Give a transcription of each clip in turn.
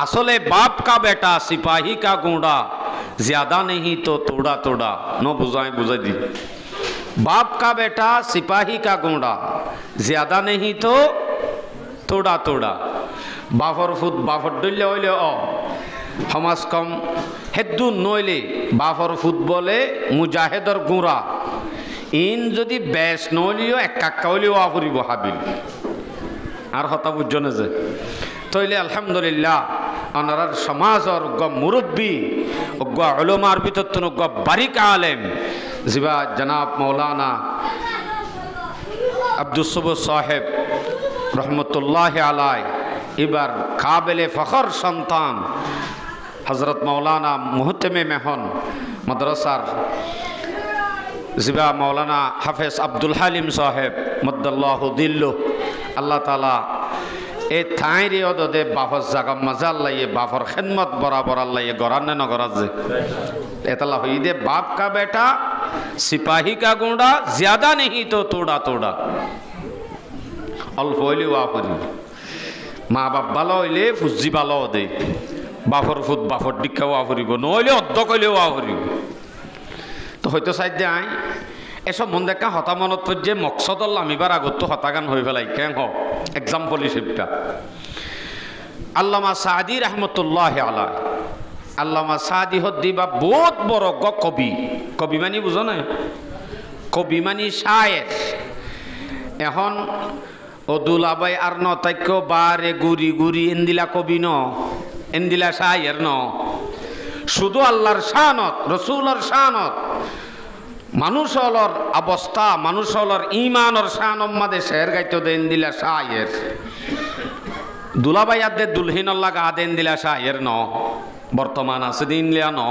আসলে বাপ কা বেটা সিপাহী কা গুঁড়া ज्यादा नहीं तो तोड़ा तोड़ा नो बुझाए बुझा दी बाप का बेटा सिपाही का गुंडा ज्यादा नहीं तो तोड़ा तोड़ा बाफर फुट बाफर डुल्ले होइले ओ हमास कम हेद्दु नइले बाफर फुट बोले मुजाहिदर गुंडा इन जदि बेस नइलियो एक काक्का हइलियो आफुरिबो हाबिल আর হতা বুঝনে যে তইলে আলহামদুলিল্লাহ আনারার সমাজ আর গ মুরব্বী গ উলামার ভিতর তন গ বারিক আলেম জিবা জনাব মাওলানা আব্দুস সবুর সাহেব রহমতুল্লাহ আলাই এবার কাবিলে ফখর সন্তান হযরত মাওলানা মুহতামে মেহন মাদ্রাসার জিবা মাওলানা হাফেজ আব্দুল হালিম সাহেব মদ্দাল্লাহু দিল্লু আল্লাহ তাআলা এ থাইরে ওদে বাফর জাগা মজা আল্লাহ বাফর খিদমত বরাবর আল্লাহ গরানে ন গরাজে এতলা হইদে বাপ কা বেটা সিপাহী কা গুঁড়া ज्यादा नहीं तो तोड़ा तोड़ा অল্প হইলে ওয়াফরি মা বাপ ভালো হইলে ফুজি ভালো দে বাফর ফুট বাফর দিকা ওয়াফরিব নইলে অর্ধ কইলে ওয়াফরিব তো হয়তো সাইডে আই এসব মন দেখা হতা মনত পড়ছে মকসদল আমিবার আগত হতাগান হয়ে ফেলাই কেন হ এক্সাম্পল হিসেবটা আল্লামা সাদি রহমতুল্লাহ আলাই আল্লামা সাদি হদ্দিবা বহুত বড় কবি কবি মানি বুঝো না কবি মানি শায়ের এখন ও দুলাবাই আর ন তাক্য বারে গুরি গুরি এন্দিলা কবি ন এন্দিলা শায়ের ন শুধু আল্লাহর শানত রসুলের শানত মানুষ হলর অবস্থা মানুষ হলর ইমানর শান মাদে শের গাইতো দেন দিলা শায়ের দুলাবাই আদে দুলহিনর লাগা দেন দিলা শায়ের ন বর্তমান আছে দিন লিয়া ন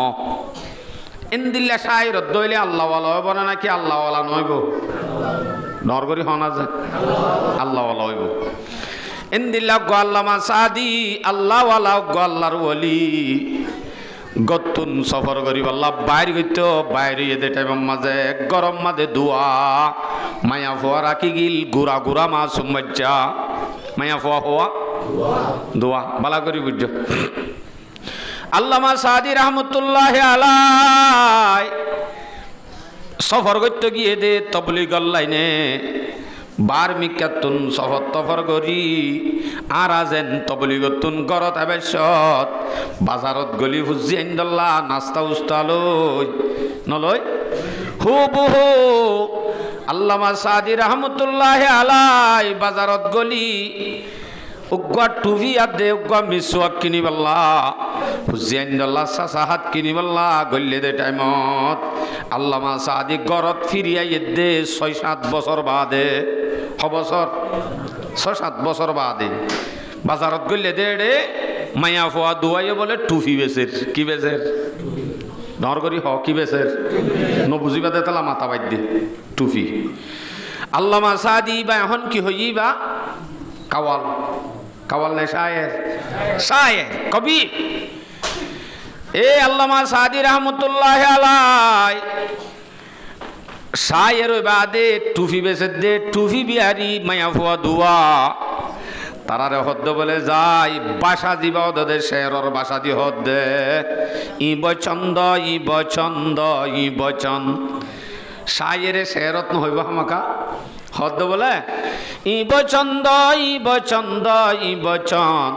এন্দিল্লা শায়ের দইলে আল্লাহ ওয়ালা হইব না নাকি আল্লাহ ওয়ালা নইব নরগরি হনা যায় আল্লাহ ওয়ালা হইব এন্দিল্লা গো আল্লামা সাদি আল্লাহ ওয়ালা গো আল্লাহর ওলি গতুন সফর করিব আল্লাহ বাইর গইতো বাইরে এদে টাইম মাঝে গরম মাঝে দুয়া মায়া ফোয়া রাখি গিল গুড়া গুড়া মাসুম বাচ্চা মায়া ফোয়া হওয়া দোয়া বালা করি বুঝছো আল্লামা সাদি রহমতুল্লাহ আলাই সফর করতে গিয়ে দে তবলিগ লাইনে বার মিকাতুন সফর তফর করি আর আজেন তবলিগতুন গরত আবেশত বাজারত গলি ফুজি আইন্দল্লা নাস্তা উস্তা লই নলয় হু বহু আল্লামা সাদি রহমতুল্লাহ আলাই বাজারত গলি উগ্গা টুভি আদে উগ্গা মিসওয়াক কিনিবাল্লা ফুজি আইন্দল্লা সাসাহাত কিনিবাল্লা গল্লে দে টাইমত আল্লামা সাদি গরত ফিরিয়াই দে ৬-৭ বছর বাদে বছর ৬-৭ বছর বাদে বাজারত গল্লে দে রে মায়া ফোয়া দুয়াইয়ে বলে টুফি বেচের কি বেচের নরগরি হ কি বেচের ন বুঝিবা দে তালা মাথা বাইদ দে টুফি আল্লামা সাদি বা এখন কি হইবা কাওয়াল কাওয়াল নে শায়ের শায়ের কবি এ আল্লামা সাদি রহমতুল্লাহ আলাই শায়ের বাদে টুফি বেচে দে টুফি বিহারি মায়া ফোয়া দুয়া তারারে হদ্দ বলে যাই বাসা দিবা ওদের শেরর বাসা দি হদ্দে ই বচন্দ ই বচন্দ ই বচন শায়েরে শেরত নহইব হামাকা হদ্দ বলে ই বচন্দ ই বচন্দ ই বচন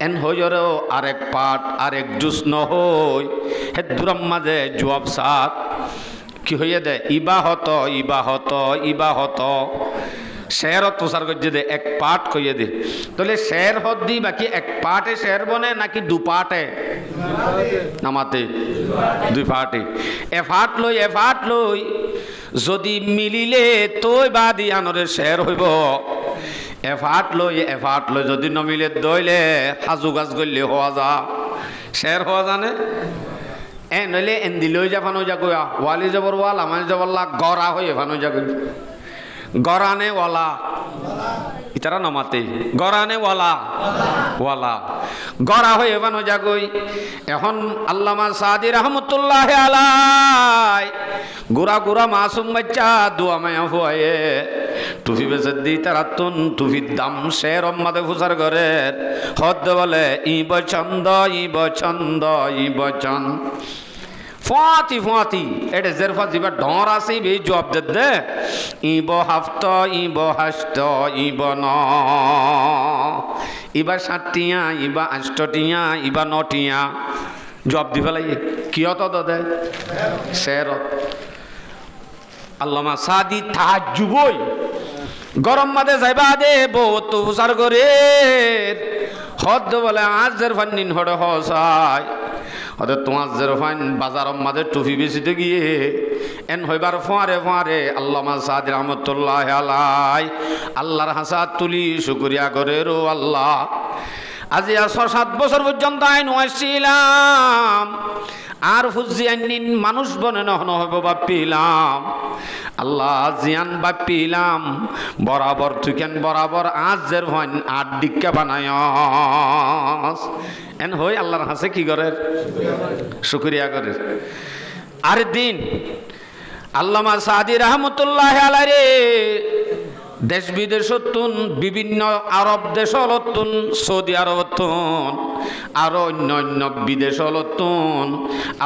এন হইরও আরেক পাট আরেক জুস নহই হে দুরম মাঝে জবাব সাত কি হইয়া দে ইবাহত ইবাহত ইবাহত শেরত প্রচার করছে দে এক পাট কইয়ে দে তাহলে শের হদ দি বাকি এক পাটে শের বনে নাকি দু পাটে নামাতে দুই পাটে এফাট লই যদি মিলিলে তোই বাদি আনরে শের হইব এফাট লই যদি নমিলে দইলে হাজু গাছ গললে হওয়া যা শের হওয়া জানে এ নইলে এন্দি লই যাবানো যা কয়া ওয়ালি যাবর ওয়াল আমার যাবল্লা গড়া হয়ে ভানো যা কই গরানে ওয়ালা ইতারা নমাতে গরানে ওয়ালা ওয়ালা গড়া হয়ে ভানো যা কই এখন আল্লামা সাদি রহমতুল্লাহ আলাই গুড়া গুড়া মাসুম বাচ্চা দুয়া মায়া ফুয়ায়ে টুপি বেচে দি তারা তুন টুপির দাম শের মাদে ফুসার ঘরে হদ বলে ই বচন্দ ই বচন্দ ই বচন ফাতি ফাতি এটা জেরফা জিবা ডর আছে বে জবাব দে ইব হাফত ইব হাষ্ট ইব ন ইবা 7টিয়া ইবা 8টিয়া ইবা 9টিয়া জবাব দি ফেলাই কিয়ত দে শের আল্লামা সাদি তাহাজ্জুবই গরম মাদে যাইবা দে বহুত উসার করে হদ বলে আজ জেরফান নিন হড়ে হসাই হতে তোমার জেরফান বাজার মাদে টুপি বেচিতে গিয়ে এন হইবার ফোয়ারে ফোয়ারে আল্লামা সাদি রহমতুল্লাহ আলাই আল্লাহর হাসাত তুলি শুকরিয়া করে রো আল্লাহ আজি 6-7 বছর পর্যন্ত আইন হয়েছিলাম আর ফুজি আইন মানুষ বনে নহন হইব বাপিলাম আল্লাহ জিয়ান বাপিলাম বরাবর তুকেন বরাবর আজ জের হইন 8 ডিক্কা বানায় এন হই আল্লাহর হাসে কি করে শুকরিয়া করে আর দিন আল্লামা সাদি রহমতুল্লাহ আলাইহি দেশ বিদেশতুন বিভিন্ন আরব দেশলতুন সৌদি আরবতুন আর অন্য বিদেশলতুন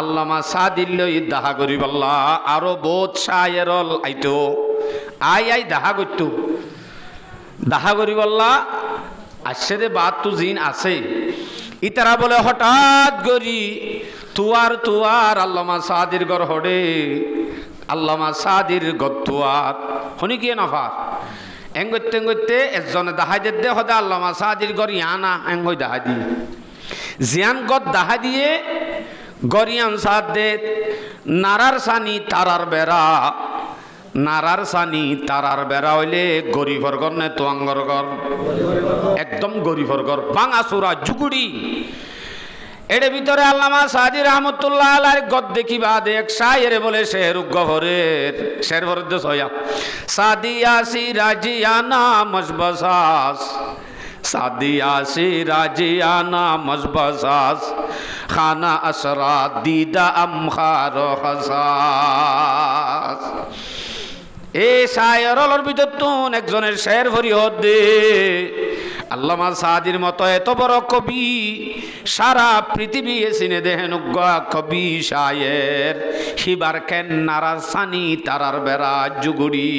আল্লামা সাদিল্লই দাহা করিব আল্লাহ আরো বহুত শায়েরল আইতো আই দাহা করতো দাহা করিব আল্লাহ আসছে দে বাদ তো জিন আছে ইতারা বলে হঠাৎ করি তুয়ার আল্লামা সাদির ঘর হড়ে আল্লামা সাদির গতুয়ার হনি কি নফার এঙ্গতে একজনে দাহাই দে হদা আল্লামা সাদির গর ইয়ানা এঙ্গই দাহাই দিয়ে জিয়ান গদ দাহাই দিয়ে গরিয়ান সাদ দে নারার সানি তারার বেড়া নারার সানি তারার বেড়া হইলে গরিবর ঘর নে তোয়াঙ্গর ঘর একদম গরিবর ঘর বাঙা সুরা জুগুড়ি এর ভিতরে আল্লামা সাদি রহমতুল্লাহ আলাইহির গদ দেখিবা দেখ শায়ের বলে শের গহরের শের বরদ সয়া সাদিয়াসি রাজিয়ানা মজবসাস সাদিয়াসি রাজিয়ানা মজবসাস খানা আসরা দিদা আমখার খাসাস এ শায়েরর ভিতর তুন একজনের শের ফরিয়াদ দে আল্লামা সাদির মতো এত বড় কবি সারা পৃথিবী এসিনে দেহেন কবি শায়ের হিবার কেন নারার সানি তারার বেড়া জুগুড়ি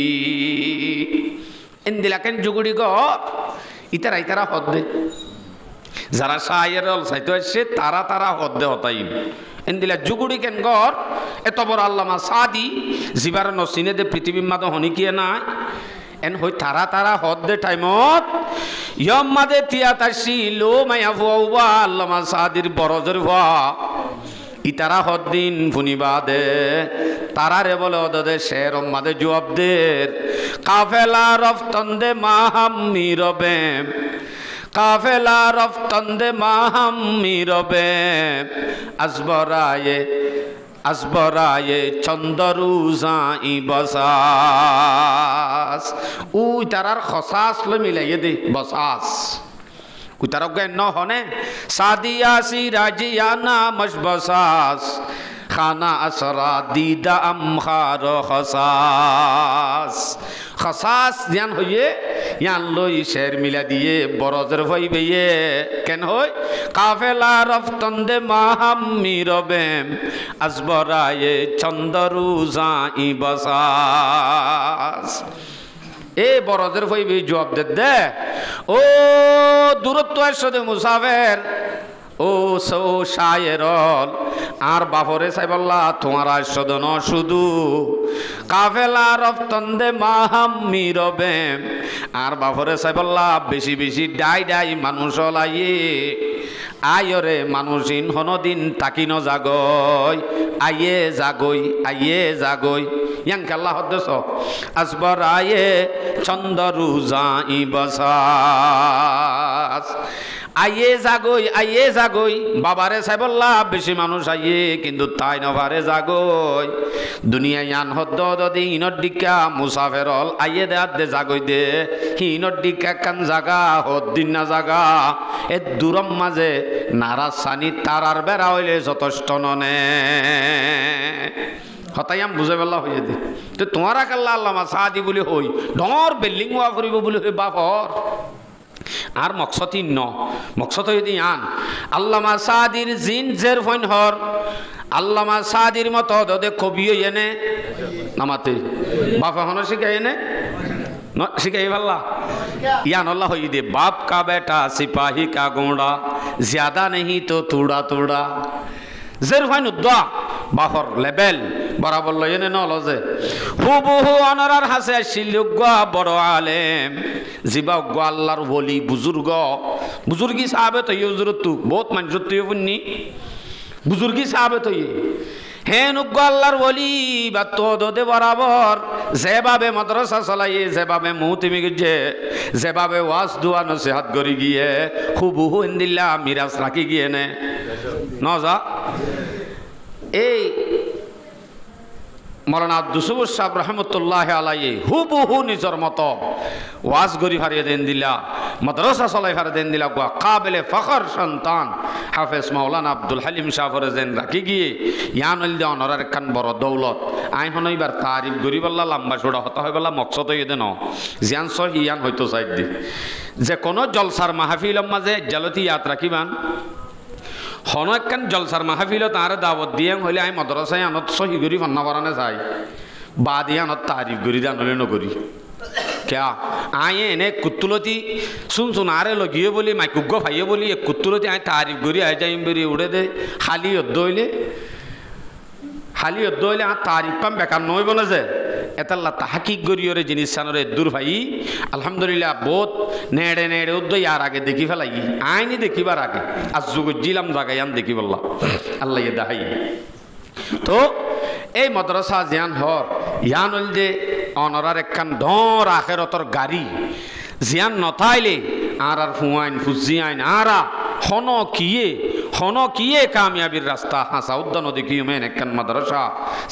এন্দিলা কেন জুগুড়ি গ ইতারা হদ্দে যারা শায়ের চাইতে আসছে তারা হদ্দে হতাই এন্দিলা জুগুড়ি কেন গর এত বড় আল্লামা সাদি জিবার নসিনে দে পৃথিবীর মাঝে হনিকিয়ে নাই এন হই তারা হদ্দে টাইমত ইয়ম্মাদে তিয়াতাসি লো মায়া ফুয়া আল্লামা সাদির বরজের ফুয়া ইতারা হদ্দিন ফুনিবাদে তারারে বলে ওদে শের মাদে জবাবদের কাফেলা রফতন্দে মাহাম্মি রবে কাফেলা রফতন্দে মাহাম্মি রবে আসবরায়ে চন্দরুজা ই বসাস উই তারার খসাস লে মিলাইয়ে দে বসাস উই তার জ্ঞান হনে সাদিয়াসি রাজিয়ানা মজবসাস খানা আসরা দিদা আমখার খসাস খসাস জ্ঞান হইয়ে ইয়ান লই শের মিলা দিয়ে বরজের ভই বেয়ে কেন হয় কাফেলা রফতন্দে মাহাম্মি রবে আসবরায়ে চন্দরুজা ই বসাস এ বরজের ভই বে জবাব দে ও দূরত্ব আসদে মুসাফের ও সো শায়েরল আর বাপরে সাইবল্লা তোমার আসদন শুধু কাফেলা রফতন্দে মাহাম্মি রবে আর বাপরে সাইবল্লা বেশি ডাই মানুষ লাইয়ে আয়রে মানুষিন হনদিন তাকি ন জাগই আইয়ে জাগই ইয়াং আল্লাহ হদ্দেশ আসবর আয়ে চন্দরুজা ই বসাস আইয়ে জাগই বাবারে সাইবল্লা বেশি মানুষ আইয়ে কিন্তু তাই নভারে জাগই দুনিয়া ইয়ান হদ্দ দদি ইনর ডিকা মুসাফেরল আইয়ে দে জাগই দে ইনর ডিকা কান জাগা হদ্দিন না জাগা এ দূরম মাঝে নারাজ সানি তারার বেড়া হইলে যথেষ্ট ননে হতাইয়াম বুঝে পেলা হয়ে দে তো তোমারা কাল্লা আল্লামা সাদি বলে হই ডর বিল্ডিং ওয়া ফুরিব বলে হই বাপর আর মকসদ ন মকসদ হইদি আন আল্লামা সাদির জিন জের ফইন হর আল্লামা সাদির মতো দদে কবি এনে নামাতে বাপা হন শিখাই এনে শিখাই পাল্লা ইয়ান আল্লাহ হই দে বাপ কা বেটা সিপাহী কা গোড়া জ্যাদা নেহি তো তুড়া তুড়া জের ফাইন উদ্দা বাহর লেভেল বরাবর লই এনে নল যে হুবহু অনারার হাসে শিলুগ বড় আলেম জিবা গো আল্লাহর ওলি বুজুর্গ বুজুর্গি সাহাবে তো হুজুরত তু বহুত মানুষ তুই বুননি বুজুর্গি সাহাবে তো হেন উগ্গ আল্লাহর ওলি বা তো দদে বরাবর যেভাবে মাদ্রাসা চালাইয়ে যেভাবে মুহতিমি গিয়ে যেভাবে ওয়াজ দুয়া নসিহাত করি গিয়ে হুবহু ইন্দিল্লা মিরাজ রাখি গিয়ে নে নজা এই মৌলানা আব্দুস সবুর সাহেব রহমতুল্লাহ আলাইহি হুবহু নিজের মতো ওয়াজ গরি ফারিয়ে দেন দিলা মাদ্রাসা চলাই ফারিয়ে দেন দিলা গোয়া কাবিলে ফখর সন্তান হাফেজ মাওলানা আব্দুল হালিম সাহেবের যেন রাখি গিয়ে ইয়ান হইল অনরার কান বড় দৌলত আই হন এবার তারিফ গরি বললা লম্বা চড়া হতা হয় বললা মকসদ হয়ে দেন জিয়ান সহ ইয়ান হয়তো চাই দি যে কোনো জলসার মাহফিলের মাঝে জালতি ইয়াদ রাখিবান হন একখান জলসার মাহফিল তার দাওয়াত দিয়ে হইলে আমি মাদ্রাসায় আনত সহি করি ফান্না বারানে যাই বা দিয়ে আনত তারিফ করি জানলে নকরি क्या आए एने कुत्तुलती सुन आरे लगिए बोली माइकुग्गो भाइये बोली एक कुत्तुलती आए तारीफ करी आए जाए बेरी उड़े दे खाली अद्दोइले आ तारीफ पाम बेकार नई बने जे एतल्ला ताहकीक करियोरे जिनिस सानरे दूर भाई अल्हम्दुलिल्लाह बहुत नेड़े नेड़े उद्दो यार आगे देखी फेलाई आईनी देखिबार आगे आज जुगजिलाम जागायान देखी बल्ला अल्लाह ये दाहाई तो এই মাদ্রাসা জিয়ান হর ইয়ান হইল যে অনরার একখান ধর আখেরতর গাড়ি জিয়ান নথাইলে আর ফুয়াইন ফুজি আইন আরা হন কিয়ে কামিয়াবির রাস্তা হাসা উদ্যান দেখিও মেন একখান মাদ্রাসা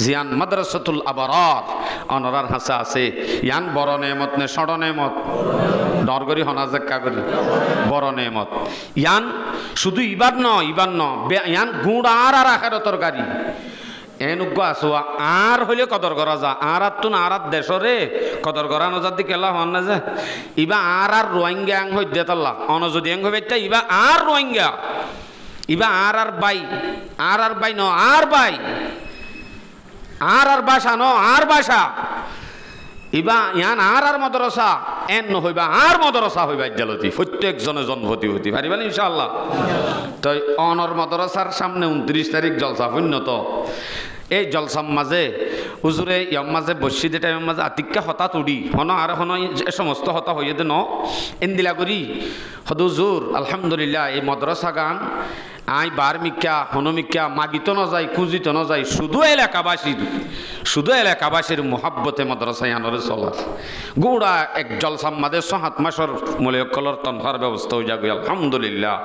জিয়ান মাদ্রাসাতুল আবরার অনরার হাসা আছে ইয়ান বড় নেমত নে সড় নেমত ডরগরি হনাজেক্কা করি বড় নেমত ইয়ান শুধু ইবার ন ইয়ান গুড় আর আখেরতর গাড়ি এনুগ্গ আসোয়া আর হইলে কদর করা যা আর তুন আর দেশরে কদর করা নজার দিকে এলা হন না যে ইবা আর রোহিঙ্গা আং হই দেতাল্লা অন যদি আং হইতে ইবা আর রোহিঙ্গা ইবা আর বাই ন আর বাই আর ভাষা ন আর ভাষা ইবা ইয়ান আর মাদ্রাসা এন নহইবা আর মাদ্রাসা হইবা জালতি প্রত্যেক জনে জন্মতি হইতি পারিবেন ইনশাআল্লাহ তো অনর মাদ্রাসার সামনে 29 তারিখ জলসা উন্নত এই জলসার মাঝে হুজুরে ইয়ার মাঝে বসিদে টাইমের মাঝে আতিক্কা হতা তুড়ি হন আর হন সমস্ত হতা হইয়ে দে ন এন্দিলা করি হদুজুর আলহামদুলিল্লাহ এই মাদ্রাসা গান আই বার মিক্কা হনমিক্কা মাগিত ন যায় খুঁজিত ন যায় শুধু এলাকাবাসীর মোহাব্বতে মাদ্রাসায় আনরে চলা গুড়া এক জলসাম মাদে 7 মাসের মূল্যকলর তনখার ব্যবস্থা হয়ে যাবে আলহামদুলিল্লাহ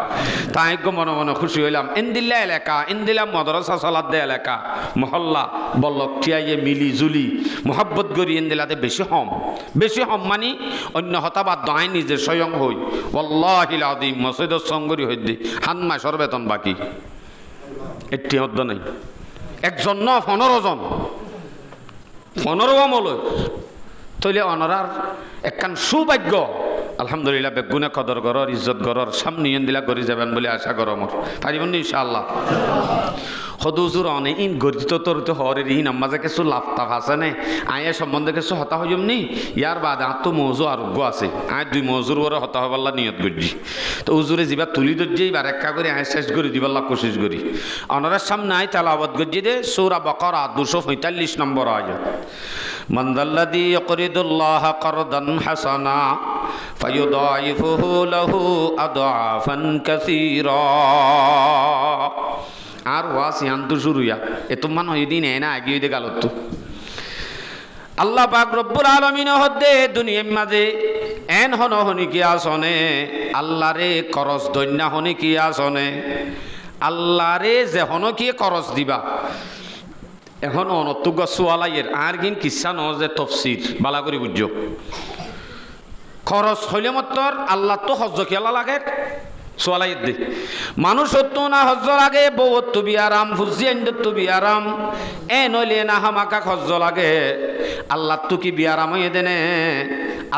তাই মনে মনে খুশি হইলাম এন্দিল্লা এলাকা এন্দিল্লা মাদ্রাসা চলার দে এলাকা মহল্লা বল্লক টিয়াইয়ে মিলি জুলি মোহাব্বত করি এন্দিলাতে বেশি হম মানি অন্য হতাবাদ আই নিজে স্বয়ং হই ওয়াল্লাহিল আযীম মসজিদের সঙ্গরি হই দি 7 মাসের বেতন বাকি এটি হদ্দ নাই একজন ন 15 জন 15 আমলই তইলে অনরার একখান সৌভাগ্য আলহামদুলিল্লাহ বেগুনে কদর গরর ইজ্জত গরর সামনে দিলা করি যাবেন বলে আশা কর আমার পারিবেন ইনশাআল্লাহ হদুজুর অনে ইন গর্জিত তরিত হরের ইন আমাজে কিছু লাভ তাফ আছে নে আয়া সম্বন্ধে কিছু হতা হইম নি ইয়ার বাদ আতো মৌজু আরোগ্য আছে আয় 2 মৌজুর ওরে হতা হবাল্লা নিয়ত করছি তো হুজুরে জিবা তুলি দজ্জে এবার একা করে আয় শেষ করে দিবাল্লা কোশিশ করি অনরার সামনে আয় তেলাওয়াত গজ্জি দে সূরা বাকারা 245 নম্বর আয়াত মান যাল্লাযী ইয়াকরিদুল্লাহ করদান হাসানা ফায়ুদাইফুহু লাহু আদআফান কাসীরা আর ওয়াস ইয়ান্তু শুরুয়া এত মান হই দিন এনা আগিয়ে দে গালত আল্লাহ পাক রব্বুল আলামিন হদে দুনিয়ার মাঝে এন হনি কি আসনে আল্লাহ রে করস দন্যা হনি কি আসনে আল্লাহ রে যে হন কি করস দিবা এখন অনতুগ সোয়ালাইয়ের আর কিন কিচ্ছা ন যে তফসির বালা করে বুঝছো খরচ হইলে মাত্র আল্লাহ তো হজ্জ খেলা লাগে সোয়ালাই দে মানুষ তো না হজ্জ লাগে বউত্তু বিয়ারাম ফুজিয়েন্দ্রত্তু বিয়ারাম এ নইলে না হামাকা হজ্জ লাগে আল্লাহ তু কি বিয়ারাম হয়ে দেনে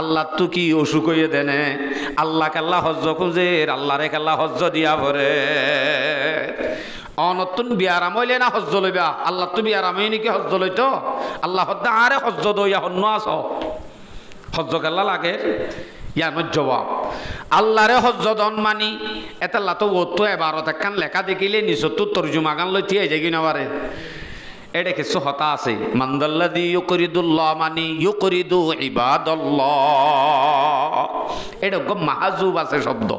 আল্লাহ তু কি অসুখ হয়ে দেনে আল্লাহ কাল্লা হজ্জ খুঁজের আল্লাহ রে কাল্লা হজ্জ দিয়া ভরে অনতুন বিয়ারাম হইলে না হজ্জ লইবা আল্লাহ তু বিয়ারাম হয়ে নাকি হজ্জ লইতো আল্লাহ হদ্দা আরে হজ্জ দইয়া হন্য আস হজ্জ কাল্লা লাগে ইয়ানোর জবাব আল্লাহরে হজ্জ দন মানি এতাল্লা তো ও তো এবারত একখান লেখা দেখিলে নিচতো তর্জুমা গান লই থিয়ে যাই কিনা পারে এটা কিছু হতা আছে মান্দাল্লাযী ইউকরিদুল্লাহ মানি ইউকরিদু ইবাদাল্লাহ এটা গো মাহাজুব আছে শব্দ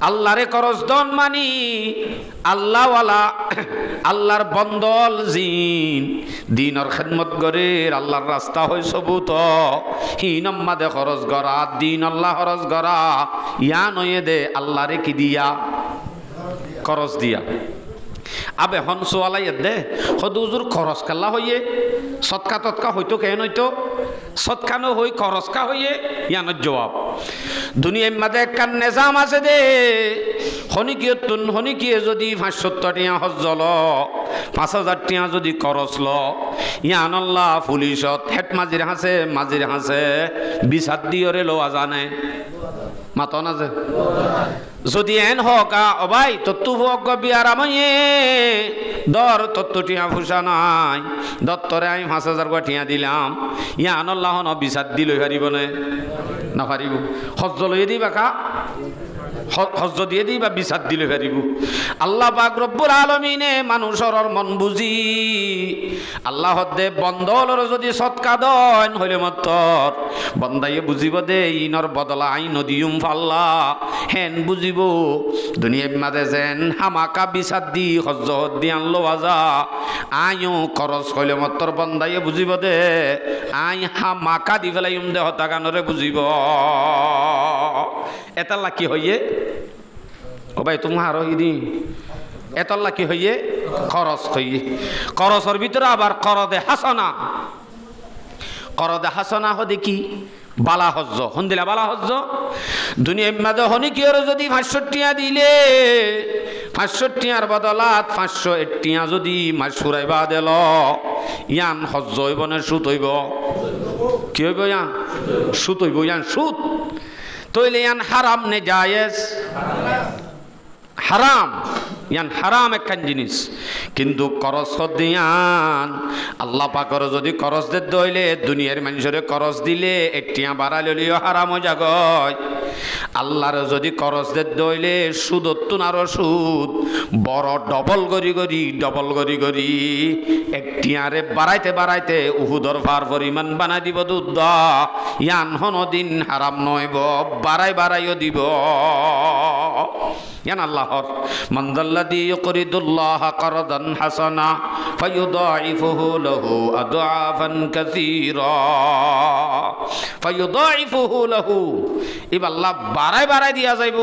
আল্লাহরে করজ দন মানি আল্লাহওয়ালা আল্লাহর বন্দল জিন দিনর খেদমত করে আল্লাহর রাস্তা হয় সবুত হিনম্মাদে খরচ করা দিন আল্লাহ খরচ করা ইয়া নয়ে দে আল্লাহরে কি দিয়া খরচ দিয়া আবে হনসোয়ালাই দে হদুজুর খরচ কাল্লা হইয়ে সৎকা তৎকা হইতো কেন হইতো সৎকানো হই খরচকা হইয়ে ইয়ানোর জবাব দুনিয়ার মাঝে একখান নিজাম আছে দে হনিকিয়ে যদি 570 টিয়া হজ্জল 5000 টিয়া যদি খরচ ল ইয়ান আল্লাহ পুলিশত হেড মাজির হাসে বিচার দিয়রে লোয়া জানে মাত না যে যদি এন হোক অবাই তত্তু হোক বিয়ারাময়ে দর তত্ত্বটিয়া ফুসা নাই দত্তরে আমি 5000 টিয়া দিলাম ইয়ান আল্লাহ ন বিচার দি লই পারিব না পারিব হজ্জ লই দিবা কা হজ্জ দিয়ে দিই বা বিচার দিলে পারিব আল্লাহ পাক রব্বুল আলামিনে মানুষের মন বুঝি আল্লাহ দে বন্দলর যদি সৎকা দন হইলে মতর বন্দাইয়ে বুঝিব দে ইনর বদলা আই নদিউম ফাল্লা হেন বুঝিব দুনিয়ার মাঝে যেন হামাকা বিচার দি হজ্জ দি আনলো আজা আইও খরচ হইলে মতর বন্দাইয়ে বুঝিব দে আই হামাকা দি ফেলাইম দে হতাগানরে বুঝিব এতাল্লা কি হইয়ে ও ভাই তোমার ইদি এতাল্লা কি হইয়ে খরচ হইয়ে খরচের ভিতরে আবার করদে হাসানা হদে কি বালা হজ্জ হন্দিলা বালা হজ্জ দুনিয়ার মাঝে হনিকিয়র যদি 500 টিয়া দিলে 500 টিয়ার বদলাত 501 টিয়া যদি মাস ফুরাইবা দিল ইয়ান হজ্জ হইব না সুত হইব কি হইব ইয়ান সুত হইব ইয়ান সুত তইলে ইয়ান হারাম নে জায়েজ হারাম ইয়ান হারাম একখান জিনিস কিন্তু করস দিয়ান আল্লাহ পাকর যদি করস দে দইলে দুনিয়ার মানুষের করস দিলে একটিয়া বাড়া লইলেও হারাম হয়ে যাগয় আল্লাহর যদি করস দে দইলে সুদত্তুন আরো সুদ বড় ডবল গরি একটিয়ারে বাড়াইতে উহুদর ভার পরিমাণ বানাই দিব দুধ ইয়ান হনদিন হারাম নইব বাড়াইও দিব ইয়ান আল্লাহর মানজাল্লাযী ইউকরিদুল্লাহ করদান হাসানা ফায়ুদাইফুহু লাহু আদআফান কাসীরা ইব আল্লাহ বাড়াই দিয়া যাইব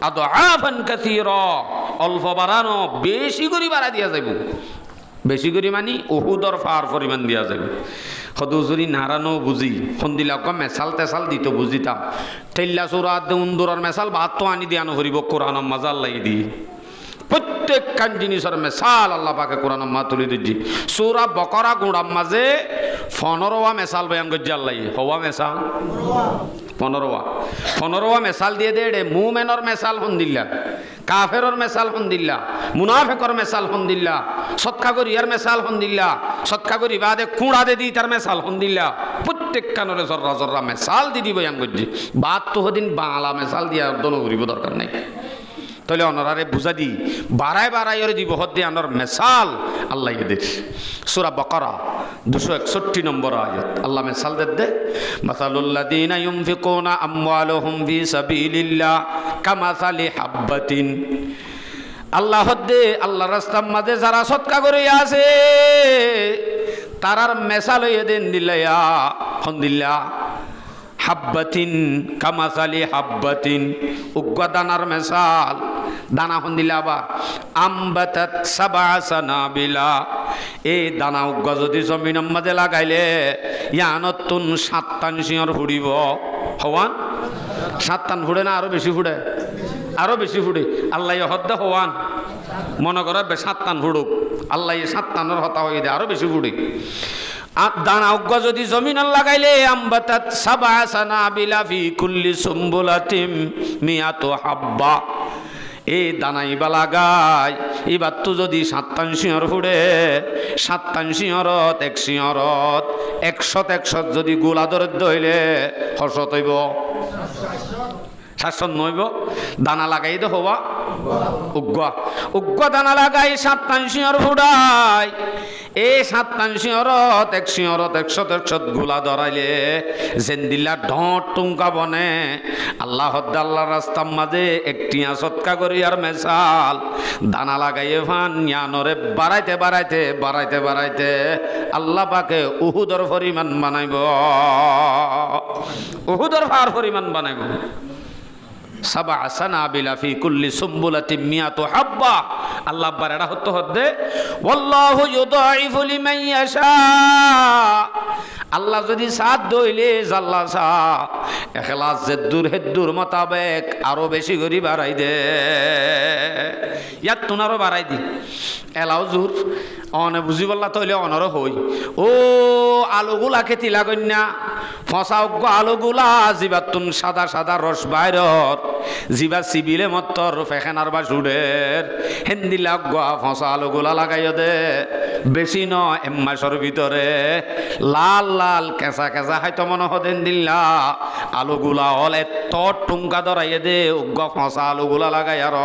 আদআফান কাসীরা অল্প বাড়ানো বেশি করে বাড়াই দিয়া যাইব বেশি করে মানি উহুদর ফার পরিমাণ দিয়া যাবে হদুজুরি নারানো বুঝি সন্দিলা মেসাল তেসাল দিত বুঝিতাম ঠেল্লা চোরা উন্দুরের মেসাল ভাত তো আনি দিয়ানো হরিব কোরআন মাজাল লাগি দি প্রত্যেকখান জিনিসের মেসাল আল্লাহ পাকে কোরআন মা তুলি দিচ্ছি সূরা বকরা গুড়াম মাঝে 15 মেসাল বয়ান করছে আল্লাহ হওয়া মেসাল 15 মেসাল দিয়ে দে মুমেনর মেসাল হন্দিল্লা কাফেরর মেসাল হন্দিল্লা মুনাফিকর মেসাল হন্দিল্লা সৎকা করিয়ার মেসাল হন্দিল্লা সৎকা করি বাদে কুড়া দে দি তার মেসাল হন্দিল্লা প্রত্যেক কানরে জর্রা মেসাল দিদি বয়ান করছি বাদ তো হদিন বাংলা মেসাল দিয়া দন করিব দরকার নাই তাহলে অনরারে বুঝা দি বাড়াই ওরে দিব হদ্দে আনর মেসাল আল্লাহ এদের সূরা বাকারা 261 নম্বর আয়াত আল্লাহ মেসাল দে মাসালুল্লাযীনা ইউনফিকুনা আমওয়ালাহুম ফি সাবিলিল্লাহ কামাসালি হাববাতিন আল্লাহ হদ্দে আল্লাহর রাস্তার মাঝে যারা সৎকা করে আছে তারার মেসাল হয়ে দেন দিলায়া হন্দিল্লা হাব্বাতিন কামাসালি হাব্বাতিন উগ্গা দানার মেসাল দানা হন্দিলা আবার আমবাতাত সাবা সানাবিলা এই দানা উগ্গা যদি জমিনের মাঝে লাগাইলে ইয়ানতুন 7 টান শিয়র ফুড়িব হওয়ান 7 টান ফুড়ে না আরো বেশি ফুড়ে আরো বেশি ফুড়ে আল্লাহ হদ্দা হওয়ান মনে করে 7 টান ফুড়ুক আল্লাহ 7 টানের হতা হয়ে দেয় আরো বেশি ফুড়ে দানা উগ্গ যদি জমিন লাগাইলে আমবাতাত সাবা সানাবিলা ফি কুল্লি সুম্বুলাতিম মিয়াতু হাব্বা এই দানা ইবা লাগাই এবার তো যদি 7 শিয়র ফুড়ে 7 শিয়রত 1 শিয়রত 100 যদি গোলা ধরে দইলে হসত হইব 700 নইব দানা লাগাই দে হবা উগ্গ দানা লাগাই 7 শিয়র ফুড়াই এই 7 শিয়রত 1 শিয়রত 100 গোলা ধরাইলে জেন্দিল্লা ঢট টুঙ্কা বনে আল্লাহ আল্লাহর রাস্তার মাঝে একটি সৎকা করি আর মেসাল দানা লাগাইয়ে ফান জ্ঞানরে বাড়াইতে বাড়াইতে বাড়াইতে বাড়াইতে আল্লাহ পাকে উহুদর পরিমাণ বানাইব উহুদর ভার পরিমাণ বানাইব সাবা সানাবিলা ফি কুল্লি সুম্বুলাতিন মিয়াতু হাব্বা আল্লাহ বারেডা হতে হতে ওয়াল্লাহু ইউদাইফু লিমান ইয়াশা আল্লাহ যদি সাথ দইলে জাল্লা সা ইখলাস জেদুর হেদুর মোতাবেক আরো বেশি করে বাড়াই দে ইয়াত তুনারো বাড়াই দি এলাও জুর অনে বুঝি বললা তইলে অনরো হই ও আলুগুলা খেতি লাগন্যা ফসা উগ্গ আলুগুলা জিবাতুন সাদা সাদা রস বাইরত জিবা সিবিলে মত্তর ফেখানার বা সুডের হেন্দি লাগা ফসা আলুগুলা লাগাইও দে বেশি ন এম্মাসর ভিতরে লাল লাল কেঁচা কেঁচা হয়তো মনে হতেন দিল্লা আলুগুলা হল এত টুঙ্কা ধরাইয়ে দে উগ্গ ফসা আলুগুলা লাগাই আর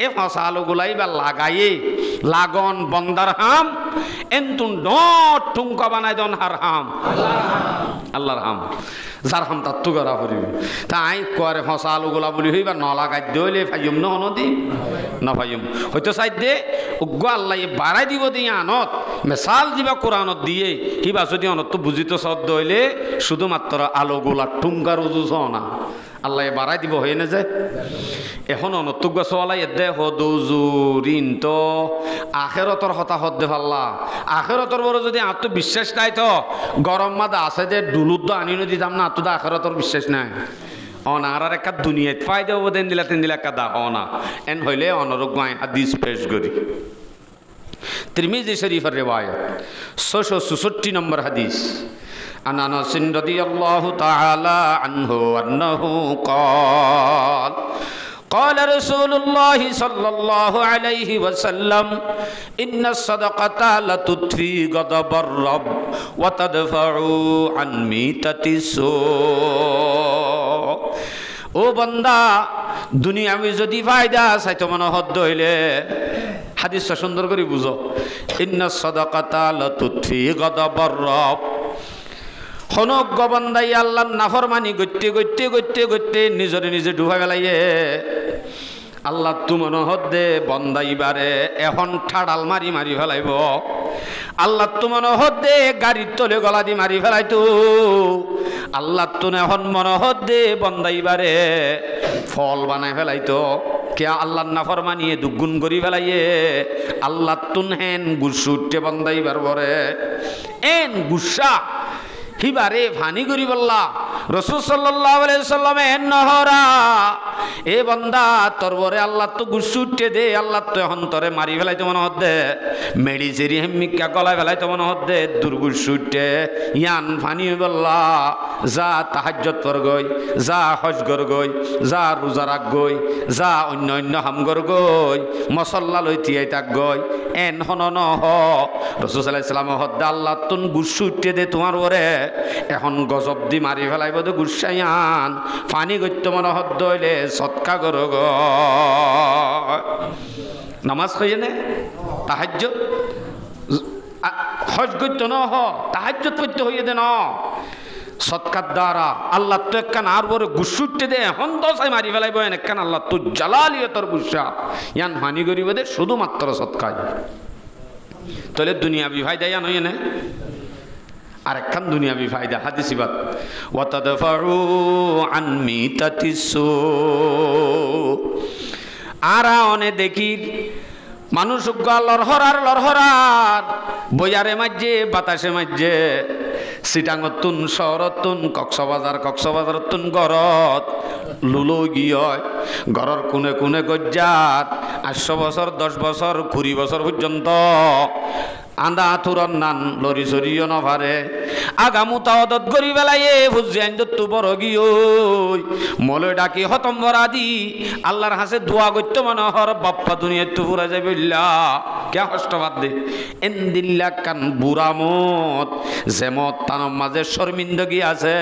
এই ফসা আলুগুলাই বা লাগাইয়ে লাগন বন্দার হাম এন্তুন ডট টুঙ্কা বানাই দন হার হাম আল্লাহর হাম যার হাম তার তো করা পড়িব তাই করে ফসা আলুগুলা বলি হইবা ন লাগাই দইলে ফাইম ন নদী ন ফাইম হয়তো চাই দে উগ্র আল্লাহ বাড়াই দিব দিয়ে আনত মেসাল দিবা কোরআনত দিয়ে কিবা যদি অনত তো বুঝিত সদ দইলে শুধুমাত্র আলুগুলা টুঙ্গার উজুস না আল্লাহ বাড়াই দিব হয়ে না যে এখন অনতুক গাছওয়ালাই এদে হদুজুরিন তো আখেরতর হতা হদ্দে পাল্লা আখেরতর বড় যদি আত্মবিশ্বাস নাই তো গরম মাদা আছে যে ডুলুদ্দ আনি দিতাম না তো আখেরতর বিশ্বাস নাই অনা আর একটা দুনিয়াত পাই দেব দেন দিলা তিন দিলা কাদা অনা এন হইলে অনরোগ্য হাদিস পেশ করি তিরমিজি শরীফের রিওয়ায়াত 666 নম্বর হাদিস عن أنس رضي الله تعالى عنه أنه قال قال رسول الله صلى الله عليه وسلم إن الصدقة لتطفئ غضب الرب وتدفع عن ميتة السوء ও বান্দা দুনিয়াবি যদি ফায়দা চাইতো মনে হদ্দ হইলে হাদিসটা সুন্দর করে বুঝো ইন্নাস সাদাকাতা লাতুতফি গাদাবার রব হনক গবন্দাই আল্লাহর নাফরমানি গইতে গইতে গইতে গইতে নিজরে নিজে ডুবাই ফেলাইয়ে আল্লাহ তুমন হদ্দে বন্দাইবারে এখন ঠাড়াল মারি মারি ফেলাইব আল্লাহ তুমন হদ্দে গাড়ির তলে গলা দি মারি ফেলাইতো আল্লাহ তুন এখন মন হদ্দে বন্দাইবারে ফল বানাই ফেলাইতো কে আল্লাহর নাফরমানিয়ে দুগুণ করি ফেলাইয়ে আল্লাহ তুন হেন গুসু উঠতে বন্দাইবার বরে এন গুসা হিবারে ফানি করি বললা রাসূল সাল্লাল্লাহু আলাইহি সাল্লাম এন নহরা এ বান্দা তোর বরে আল্লাহ তো গুসু উঠতে দে আল্লাহ তো অন্তরে মারি ফেলাইতে মনে হদ্দে মেডি জেরি হেমিকা গলায় ফেলাইতে মনে হদ্দে দুর্গুসু উঠতে ইয়ান ফানি বললা যা তাহাজ্জুদ কর গই যা হজ কর গই যা রোজা রাখ গই যা অন্য অন্য হাম কর গই মসল্লা লই তিয়াই তাক গই এন হন ন হ রাসূল সাল্লাল্লাহু আলাইহি সাল্লাম হদ্দে আল্লাহ তুন গুসু উঠতে দে তোমার বরে এখন গজব দি মারি ফেলাইব তো গুসাইয়ান ফানি গত্য মনে হদ্দ হইলে সৎকা করো গ নামাজ খাইয়ে নে তাহাজ্জুদ হজ গত্য ন হ তাহাজ্জুদ পড়তে হইয়ে দে ন সৎকার দ্বারা আল্লাহ তো একখান আর বড় গুসুটতে দে এখন দশাই মারি ফেলাইব একখান আল্লাহ তো জালালিয়তর গুসা ইয়ান ফানি করিব দে শুধুমাত্র সৎকায় তাহলে দুনিয়া বিভাই দেয় নয় না আরেকখান দুনিয়াবি ফায়দা হাদিসিবাত ওয়াতাদফাউ আন মিতাতিসু আরা অনে দেখির মানুষ লরহরার বইয়ারে মাঝে বাতাসে মাঝে সিটাঙ্গতুন শহরতুন কক্সবাজারতুন গরত লুলো গিয়ে ঘরের কোনে কোনে গজ্জাত 800 বছর 10 বছর 20 বছর পর্যন্ত আন্দা তুরন নান লরি সরিও নভারে আগামুতা অদত গরি বেলায়ে ফুজিয়ান যত বড় গিয়ই মলে ডাকি হতম বরাদি আল্লাহর হাসে দোয়া করতে মনে হর বাপ্পা দুনিয়া তো পুরা যাবে কে কষ্টবাদ দে এন্দিল্লা কান বুড়ামত যেমত তার মাঝে শর্মিন্দগি আছে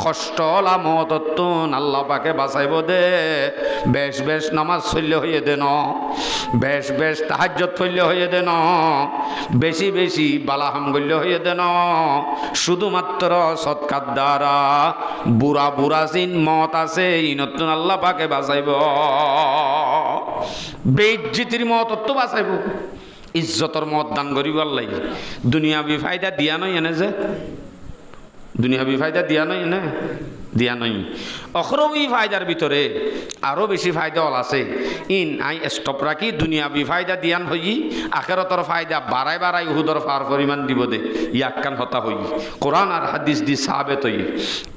কষ্ট লামত তুন আল্লাহ পাকে বাঁচাইব দে বেশ বেশ নামাজ চললে হইয়ে দেন বেশ বেশ তাহাজ্জত পড়লে হইয়ে দেন বেশি বেশি বালাহাম গল্য হইয়ে দেন শুধুমাত্র সৎকার দ্বারা বুড়া বুড়া জিন মত আছে ইনতুন আল্লাহ পাকে বাঁচাইব বেইজ্জতির মত তো বাঁচাইব ইজ্জতর মত দান করিব আল্লাহ দুনিয়াবি ফায়দা দিয়া নয় এনে যে দুনিয়াবি ফায়দা দিয়া নয় এনে দিয়া নয় অখরবি ফায়দার ভিতরে আরও বেশি ফায়দা অল আছে ইন আই স্টপ রাখি দুনিয়াবি ফায়দা দিয়ান হই আখেরতর ফায়দা বাড়াই বাড়াই উহুদর ফার পরিমাণ দিব দে ইয়াক্কান হতা হই কোরআন আর হাদিস দি সাবেত হই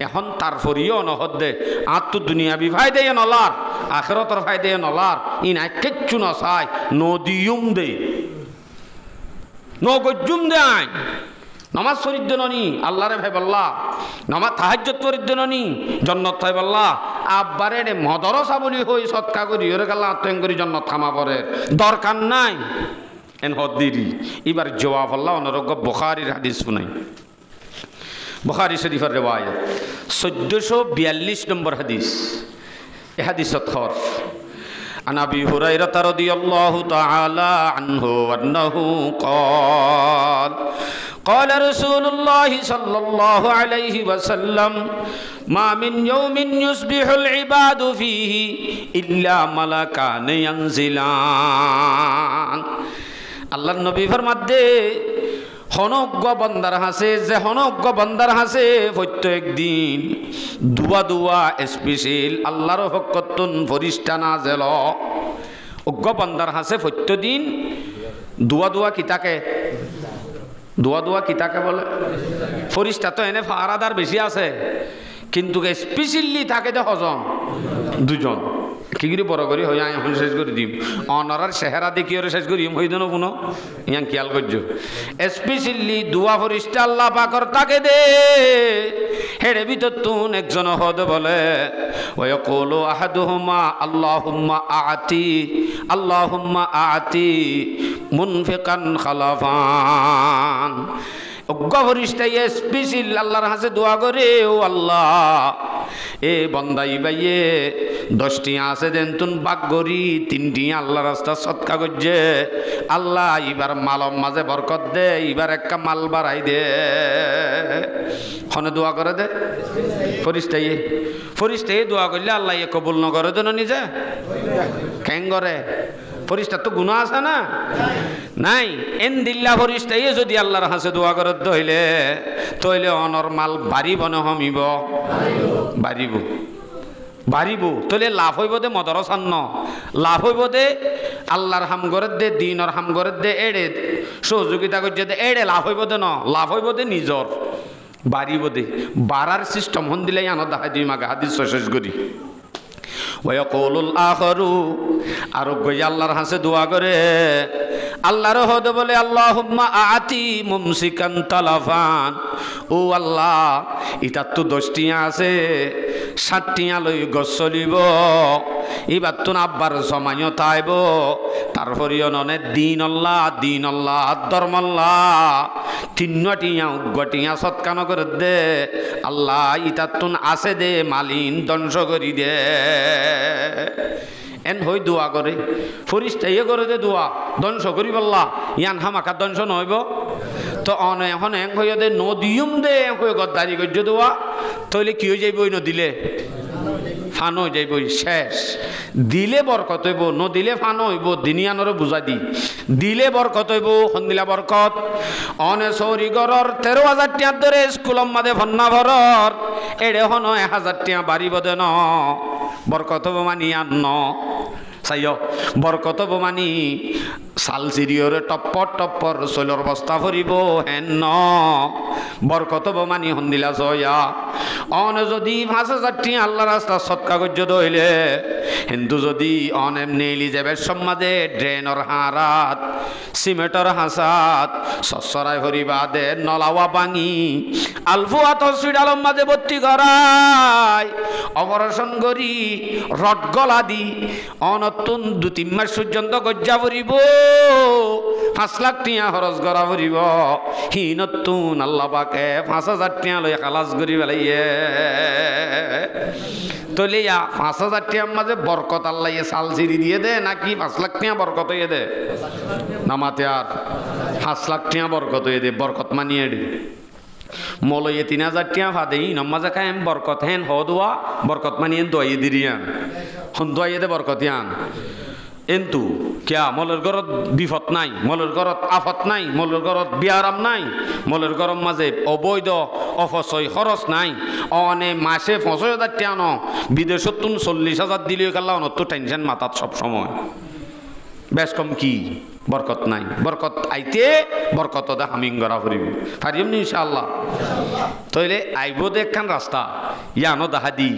এখন তারপরিও নহদ দে আর তো দুনিয়াবি ফায়দাই নলার আখেরতর ফায়দাই নলার ইন আই কিচ্ছু না চাই নদিয়ুম দে নগজুম দে আই নামাজ শরীর দেননি আল্লাহরে ভাই বল্লা নামাজ তাহাজ্জুদ শরীর দেননি জন্নত ভাই বল্লা আব্বারে রে মদরসা বলি হই সৎকা করি ওরে গাল্লা আত্মীয় করি জন্নত খামা পরে দরকার নাই এন হদ্দিরি এবার জবাব আল্লাহ অনরজ্ঞ বুখারীর হাদিস শুনাই বুখারী শরীফের রিওয়ায়াত 1442 নম্বর হাদিস এ হাদিসত খর عن أبي هريرة رضي الله تعالى عنه أنه قال قال رسول الله صلى الله عليه وسلم ما من يوم يصبح العباد فيه إلا ملكان ينزلان الله النبي فرماতে হনজ্ঞ বন্দার হাসে যে হনজ্ঞ বন্দার হাসে প্রত্যেক দিন দুয়া দুয়া স্পেশাল আল্লাহর হকতন ফরিস্তা নাজেল অজ্ঞ বন্দার হাসে প্রত্যেক দিন দুয়া দুয়া কিতাকে দুয়া দুয়া কিতাকে বলে ফরিস্তা তো এনে ফারাদার বেশি আছে কিন্তু স্পেশালি থাকে যে হজম দুজন কি করে বড় করি হই এখন শেষ করে দিম অনরার চেহারা দেখি ওরে শেষ করি হই দেন কোনো ইয়াং খেয়াল করছো স্পেশালি দুয়া ফরিস্তা আল্লাহ পাকর তাকে দে হেড়ে ভিতর তুন একজন হদ বলে ওয়াকুলু আহাদুহুমা আল্লাহুম্মা আতি মুনফিকান খালাফান অজ্ঞ ফরিস্তা স্পেশাল আল্লাহর হাসে দোয়া করে ও আল্লাহ এ বন্দাই বাইয়ে 10টি আছে দেন তুন বাক গরি 3টি আল্লাহ রাস্তা সৎকা করছে আল্লাহ এবার মালম মাঝে বরকত দে এবার একটা মাল বাড়াই দে হনে দোয়া করে দে ফরিস্তাই দোয়া করলে আল্লাহ এ কবুল ন করে দেন নিজে কেন করে ফরিস্তার তো গুনাহ আছে না নাই এন দিল্লা ফরিস্তাই যদি আল্লাহর হাসে দোয়া করে দইলে তইলে অনরমাল বাড়িব না হমিব বাড়িব তইলে লাভ হইব দে মদরসান ন লাভ হইব দে আল্লাহর হাম করে দে দিনর হাম করে দে এড়ে সহযোগিতা করছে দে এড়ে লাভ হইব দে ন লাভ হইব দে নিজর বাড়িব দে বাড়ার সিস্টেম হন দিলে আনো দেখা দিই মাকে হাদিস শেষ করি ওয়াকুলুল আখরু আর গই আল্লাহর হাসে দোয়া করে আল্লাহর হদ বলে আল্লাহুম্মা আতি মুমসিকান তালাফান ও আল্লাহ ইতার তো 10টি আছে 7টি লই গছ চলিব এবার তো আব্বার জমাইও তাইব তারপরে অননে দিন আল্লাহ ধর্ম আল্লাহ 3টিয়া উগ্গটিয়া সৎকান করে দে আল্লাহ ইতার তুন আছে দে মালিন ধ্বংস করি দে এন হই দোয়া করে ফরিস্তাই করে দে দোয়া ধ্বংস করি বললা ইয়ান হামাকা ধ্বংস নইব তো অনে এখন এং হইয়া দে নদিয়ুম দে হয়ে গদ্দারি করছে দোয়া তইলে কি হয়ে যাইব নদিলে ফান হয়ে যাইব শেষ দিলে বরকত হইব নদিলে ফান হইব দিনিয়ানরে বুঝাই দিলে বরকত হইব সন্দিলা বরকত অনে চৌরি গড়র 13,000 টাকা ধরে স্কুলম মাদে ভন্না ভরর এড়ে হন 1,000 টাকা বাড়িব দে ন বরকত হইব মানি আন ন চাইও বরকত বমানি সাল সিরিয়রে টপ্পর টপ্পর চৈলর বস্তা ভরিব হেন ন বরকত বমানি হন্দিলা জয়া অন যদি 5,000 টি আল্লাহ রাস্তা সৎকা গজ্য দইলে হিন্দু যদি অন এমনি এলিজাবেথ সমাজে ড্রেনর হারাত সিমেন্টর হাসাত সসরাই ভরিবা দে নলাওয়া বাঙি আলফুয়াত হসপিটালের মাঝে ভর্তি করায় অপারেশন করি রড গলা দি অনতুন 2-3 মাস পর্যন্ত গজ্জা ভরিব 5 লাখ টিয়া খরচ করা ভরিব হি নতুন আল্লাহ পাকে 5,000 টিয়া লই খালাস করি পেলাইয়ে তলিয়া 5,000 টিয়ার মাঝে বরকত আল্লাহ সাল সিঁড়ি দিয়ে দে নাকি 5 লাখ টিয়া বরকত হয়ে দে নামাতে আর 5 লাখ টিয়া বরকত হয়ে দে বরকত মানিয়ে দে মলয়ে 3,000 টিয়া ফাদেই নমাজে কায়েম বরকত হেন হদুয়া বরকত মানিয়ে দোয়াই দিরিয়ান হন দোয়াই দে বরকতিয়ান কিন্তু কিয়া মলের ঘরত বিপদ নাই মলের ঘরত আফত নাই মলের ঘরত বিয়ারাম নাই মলের ঘরম মাঝে অবৈধ অপচয় খরচ নাই অনে মাসে 5,000 টিয়া ন বিদেশত 40,000 দিলে কাল্লা অনত টেনশন মাথাত সব সময় বেশ কম কি বরকত নাই বরকত আইতে বরকত দা হামিং গড়া ফুরিব পারিম নি ইনশাআল্লাহ তইলে আইব দেখখান রাস্তা ইয়ানো দাহা দি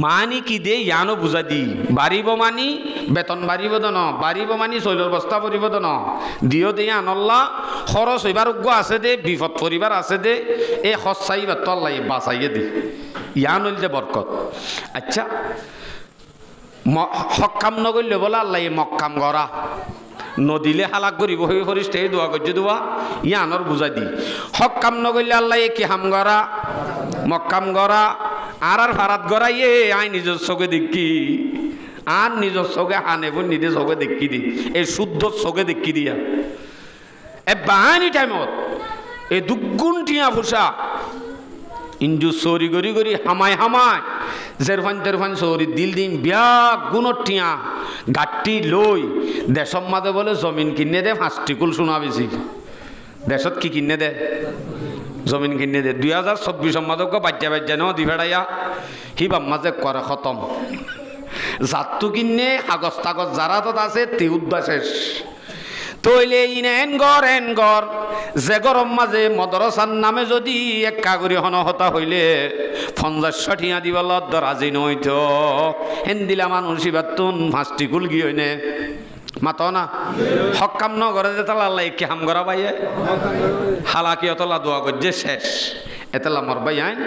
মানি কি দে ইয়ানো বুঝা দি বাড়িব মানি বেতন বাড়িব দন বাড়িব মানি চৈলর বস্তা পরিব দন দিও দে আনল্লাহ খরচ হইবার উগ্য আছে দে বিপদ পরিবার আছে দে এ খসাইবার তো আল্লাহ বাঁচাইয়ে দে ইয়ান হইল যে বরকত আচ্ছা হকাম নগরলে বলে আল্লাহ মক্কাম গড়া নদিলে হালাক করিব হয়ে ফরিস্তে দোয়া করছে দোয়া ইয়ানোর বুঝাই দি হকাম নগরলে আল্লাহ কি হাম গড়া মক্কাম গড়া আর ভাড়াত গড়া ইয়ে আই নিজের চোখে দেখি আর নিজের চোখে হানেবো নিজের চোখে দেখি দি এই শুদ্ধ চোখে দেখি দিয়া এ বাহানি টাইমত এই দুগুণ টিয়া ফুসা ইঞ্জু চৌরি গড়ি গড়ি হামায় হামায় জেরফান চৌরি দিল দিন বিয়া গুণর টিয়া গাঠটি লই দেশর মাঝে বলে জমিন কিনে দে 5টি কুল শোনা বেশি দেশত কি কিনে দে জমিন কিনে দে 2024 মাঝে বাজ্যা ন দি ফেড়াইয়া হিবাম মাঝে করে খতম জাতু কিনে কাগজ তাগজ যারা তো আছে তে উদ্বা শেষ তইলে এন গর যে গরম মাঝে মদরসার নামে যদি এক কাগরি হতা হইলে 50 টিয়া দিবল রাজি নইত হেন দিলা মানুষ ইবাতুন 5টি কুল গিয়ে মাত না হকাম ন করে যে তালা আল্লাহ কি হাম করা বাইয়ে হালাকি অতলা দোয়া করছে শেষ এতলা মর ভাই আইন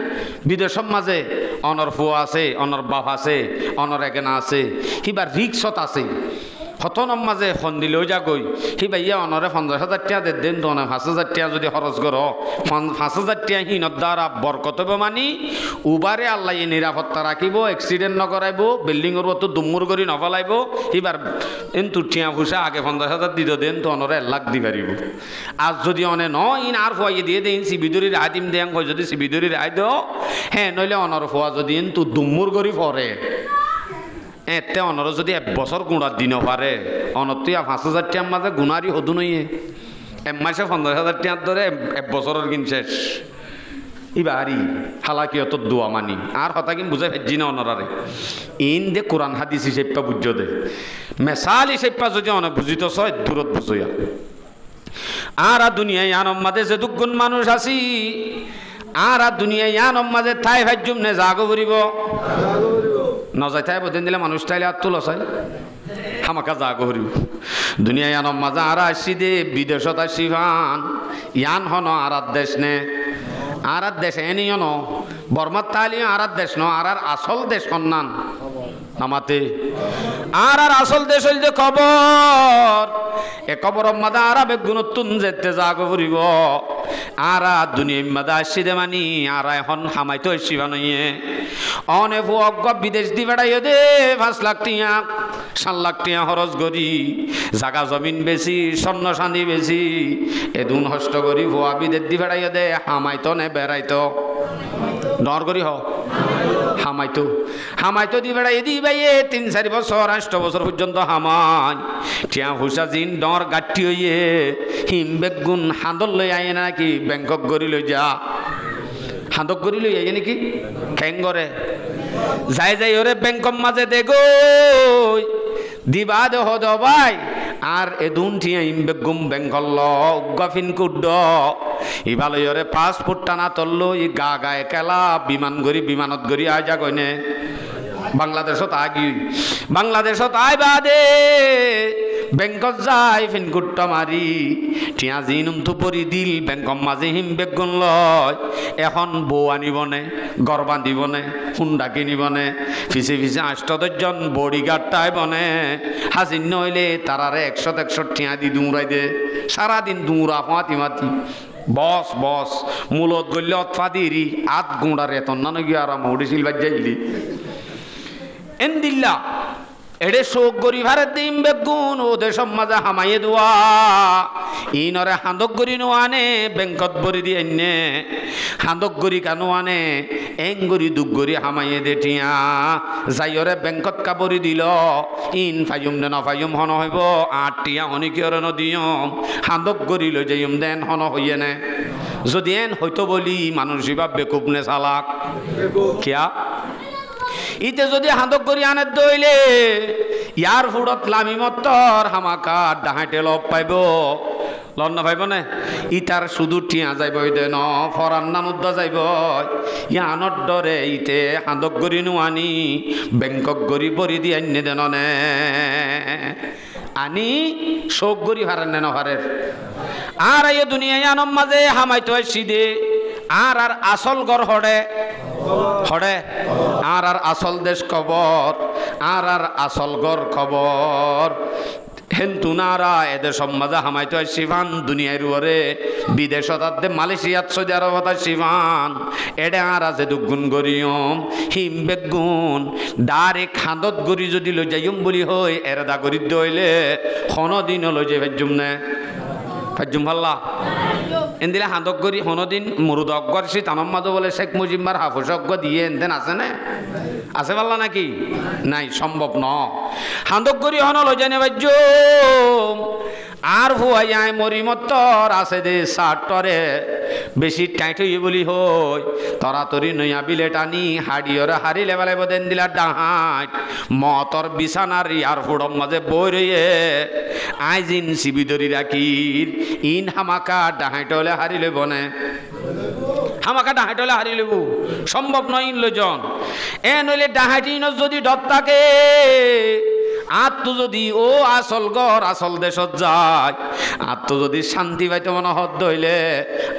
বিদেশের মাঝে অনর ফুয়া আছে অনর বাপ আছে অনর একেনা আছে কিবা রিক্সত আছে হতনম মাঝে সন্দিলেও যা গই সি ভাইয়া অনরে 50,000 টিয়া দে দেন তো 5,000 টিয়া যদি খরচ কর 5,000 টিয়া হিনত দ্বারা বরকত হবে মানি উবারে আল্লাহ নিরাপত্তা রাখিব এক্সিডেন্ট নকরাইব বিল্ডিংর মতো দুমুর করি নফলাইব এবার কিন্তু টিয়া ফুসা আগে 50,000 দিত দেন তো অনরে 1 লাখ দি পারিব আর যদি অনে ন ইন আর ফুয়াই দিয়ে দেন সিবিদুরি আদিম দেন কই যদি সিবিদুরি আই দাও হ্যাঁ নইলে অনর ফুয়া যদি কিন্তু দুমুর করি পরে এতে অনর যদি 1 বছর গুণার দিন পারে অনতুয়া 5,000 টিয়ার মাঝে গুণারি হদু নইয়ে 1 মাসে 50,000 টিয়ার ধরে 1 বছরের কিন শেষ ইবারি হালাকি অত দোয়া মানি আর হতা কিন বুঝাই ফেজি না অনরারে ইন দে কোরআন হাদিস হিসেবে বুঝ দে মেসাল হিসেবে যদি অনেক বুঝিত ছয় দূরত বুঝইয়া আর দুনিয়ায় আনম মাঝে যে দুগুণ মানুষ আছি আর দুনিয়ায় আনম মাঝে ঠাই ভাজ্যুম নে জাগো করিব নজাই তাই বদিন দিলে মানুষ তাইলে আর তুলো চাই হামাকা যা গহরিব দুনিয়ায় আনম মাজা আর আসি দে বিদেশত আসি ভান ইয়ান হন আর দেশ নে আর দেশ এনিও ন বর্মার তালিও আর দেশ ন আর আসল দেশ সন্ধান আমাতে আর আসল দেশ হইল যে কবর এ কবর মাদা আর বেগুনতুন যেতে জাগো ফুরিব আর দুনিয়া মাদা আসি দে মানি আর এখন হামাইতো আসি বানইয়ে অনে ফুয়ক বিদেশ দি বেড়াইও দে 5 লাখ টিয়া 7 লাখ টিয়া খরচ করি জাগা জমিন বেশি স্বর্ণ চাঁদি বেশি এদুন হস্ত করি ফুয়া বিদেশ দি বেড়াইও দে হামাইতো নে বেড়াইতো ডর করি হ হামাইতো দি বেড়াই দি বাইয়ে 3-4 বছর 8 বছর পর্যন্ত হামাই টিয়া হুসা জিন ডর গাঠি হইয়ে হিম বেগুন হাঁদর লই আয় নাকি ব্যাংকক গড়ি লই যা হাঁদক গড়ি লই আয় নাকি ঠেং গড়ে যাই ওরে ব্যাংকক মাঝে দে গই দিবা দেহ দবাই আর এদুন ঠিয়া ইমবেগুম বেঙ্গল উগাফিন কুড ইভালয়রে পাসপোর্ট টানা তল্লো ই গা গায়ে কেলা বিমান গড়ি বিমানত গড়ি আয় যা কইনে বাংলাদেশত আগি বাংলাদেশত আই বাদে বেঙ্কত যাই ফিনকুট্টা মারি ঠিয়া জিনুম থুপরি দিল বেঙ্কম মাঝে হিম বেগুন লয় এখন বউ আনিবনে গর বান্ধিবনে হুন্ডা কিনিবনে ফিসে ফিসে ৮ জন বডিগার্ড টাই বনে হাজির নইলে তারারে ১০০ ঠিয়া দি দৌড়াই দে সারাদিন দৌড়া ফাঁতি মাতি বস বস মূলত গল্লে অৎফা দিরি আত গুঁড়ার এতন না নগি আর মৌডিছিল বাজ্যাইলি এন্দিল্লা এডে শোক গরিভারে দিম বেগুন ও দেশম মাজা হামাইয়ে দোয়া ইনরে হাঁদক গরি নোয়ানে বেঙ্কত বরি দিয়ে নে হাঁদক গরি কানো আনে এং গরি দুগ গরি হামাইয়ে দেটিয়া যাইরে বেঙ্কত কাবরি দিল ইন ফাইম নে নফাইম হন হইব ৮টিয়া অনিকিয়র নদিয়ম হাঁদক গরি লৈ যাইম দেন হন হইয়ে নে যদি এন হইতো বলি মানুষ ইবা বেকুব নে চালাক কিয়া ইতে যদি হাঁদক করি আনে দইলে ইয়ার ফুড়ত লামি মত্তর হামাকা ডাহাইটে লব পাইব লন না পাইব নে ইতার শুধু টিয়া যাইব দেন ফরান নানুদ্দা যাইব ইয়ানত ডরে ইতে হাঁদক গরি নোয়ানি বেংকক গরি বরি দি আন্যে দেন নে আনি শোক গরি হারেন নে নহারের আর এই দুনিয়ায় আনম মাঝে হামাইতো সিদে আর আর আসল গর হড়ে হড়ে আর আর আসল দেশ খবর আর আর আসল গর খবর হেন্তু নারা এদের সমাজে হামাইতো শিবান দুনিয়ার ওরে বিদেশত মালয়েশিয়াত সৌদি আরবত শিবান এডে আর আছে দুগুণ গরিয়ম হিম বেগুন ডাইরেক্ট হাঁদত গরি যদি লৈ যাইম বলি হই এরেদা গরি দইলে হনদিন লৈ যাই ভাজ্যুম নে ভাজ্যুম ভাল্লা এনদিলে হাঁদক গরি হনদিন মুরুদ অজ্ঞর সে তামাম মাঝে বলে শেখ মুজিম্বার হাফুস অজ্ঞ দিয়ে এনদেন আছে না আছে পাল্লা নাকি নাই সম্ভব ন হাঁদক গরি হন লই জানে ভাজ্য আর ভুয়াই আয় মরিমত্তর আছে দে সাটরে বেশি টাইট হইয়ে বলি হই তরাতরি নইয়া বিলে টানি হাড়িয়রে হারি লেবালে বদেন দিলা ডাহাট মতর বিছানার ইয়ার ফুড়ম মাঝে বই রইয়ে আইজিন সিবিদরি রাখির ইন হামাকা ডাহাইট হলে হারি লইব নে হামাকা ডাহাইট হলে হারি লইব সম্ভব নয় ইন লইজন এ নইলে ডাহাইটি যদি ডর থাকে আর তো যদি ও আসল ঘর আসল দেশত যায় আর তো যদি শান্তি পাইতে মনে হদ দইলে